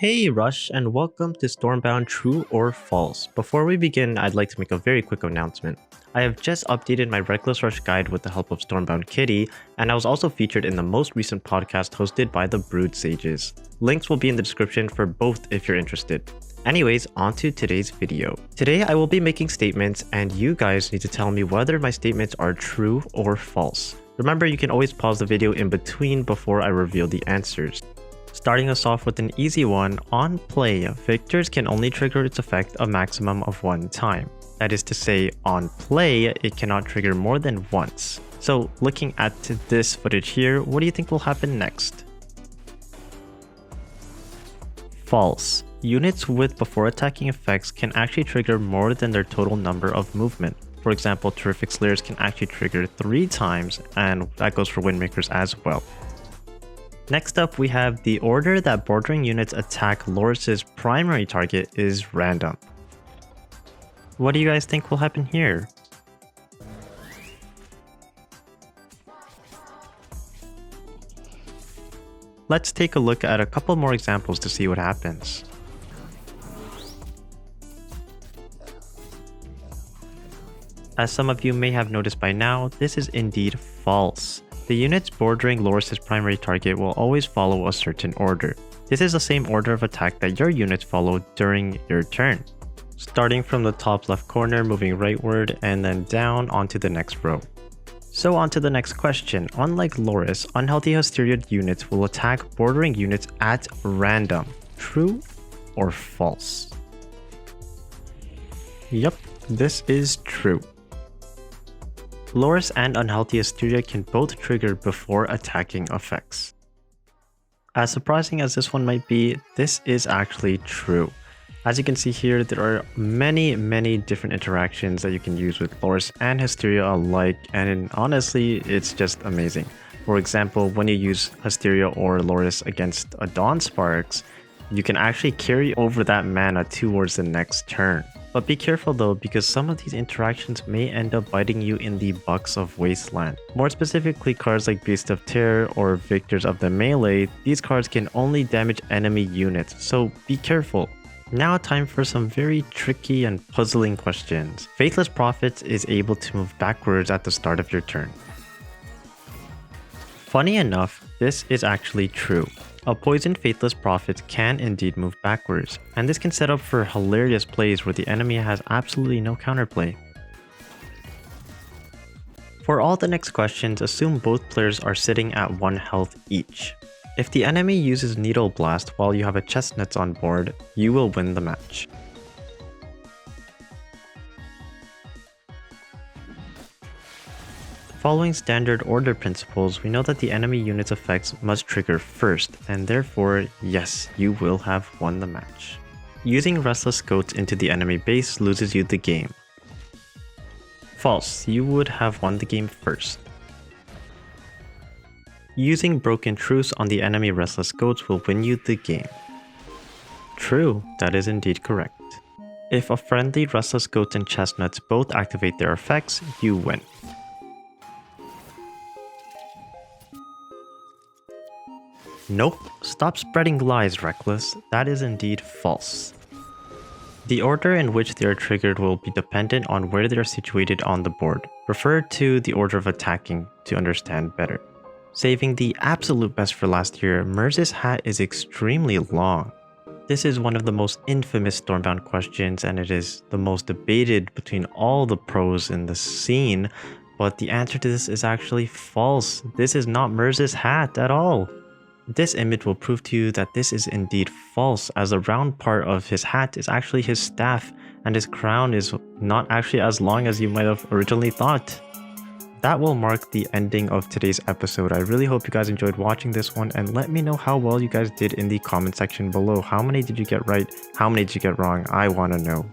Hey Rush, and welcome to Stormbound True or False. Before we begin, I'd like to make a very quick announcement. I have just updated my Reckless Rush guide with the help of Stormbound Kitty, and I was also featured in the most recent podcast hosted by the Brood Sages. Links will be in the description for both if you're interested. Anyways, on to today's video. Today I will be making statements, and you guys need to tell me whether my statements are true or false. Remember, you can always pause the video in between before I reveal the answers. Starting us off with an easy one, on play, Victors can only trigger its effect a maximum of one time. That is to say, on play, it cannot trigger more than once. So looking at this footage here, what do you think will happen next? False. Units with before attacking effects can actually trigger more than their total number of movement. For example, Terrific Slayers can actually trigger 3 times, and that goes for Windmakers as well. Next up, we have the order that bordering units attack Laurus's primary target is random. What do you guys think will happen here? Let's take a look at a couple more examples to see what happens. As some of you may have noticed by now, this is indeed false. The units bordering Laurus's primary target will always follow a certain order. This is the same order of attack that your units follow during your turn. Starting from the top left corner, moving rightward, and then down onto the next row. So on to the next question. Unlike Laurus, Unhealthy Hysteria units will attack bordering units at random. True or false? Yep, this is true. Laurus and Unhealthy Hysteria can both trigger before attacking effects. As surprising as this one might be, this is actually true. As you can see here, there are many different interactions that you can use with Laurus and Hysteria alike, and honestly, it's just amazing. For example, when you use Hysteria or Laurus against a Dawn Sparks, you can actually carry over that mana towards the next turn. But be careful though, because some of these interactions may end up biting you in the bucks of Wasteland. More specifically, cards like Beast of Terror or Victors of the Melee, these cards can only damage enemy units, so be careful. Now time for some very tricky and puzzling questions. Faithless Prophets is able to move backwards at the start of your turn. Funny enough, this is actually true. A poisoned Faithless Prophet can indeed move backwards, and this can set up for hilarious plays where the enemy has absolutely no counterplay. For all the next questions, assume both players are sitting at 1 health each. If the enemy uses Needleblast while you have a Chestnuts on board, you will win the match. Following standard order principles, we know that the enemy unit's effects must trigger first, and therefore, yes, you will have won the match. Using Restless Goats into the enemy base loses you the game. False, you would have won the game first. Using Broken Truce on the enemy Restless Goats will win you the game. True, that is indeed correct. If a friendly Restless Goats and Chestnuts both activate their effects, you win. Nope, stop spreading lies, Reckless. That is indeed false. The order in which they are triggered will be dependent on where they are situated on the board. Refer to the order of attacking to understand better. Saving the absolute best for last here, Mirz's Hat is extremely long. This is one of the most infamous Stormbound questions, and it is the most debated between all the pros in the scene, but the answer to this is actually false. This is not Mirz's Hat at all. This image will prove to you that this is indeed false, as the round part of his hat is actually his staff, and his crown is not actually as long as you might have originally thought. That will mark the ending of today's episode. I really hope you guys enjoyed watching this one, and let me know how well you guys did in the comment section below. How many did you get right? How many did you get wrong? I want to know.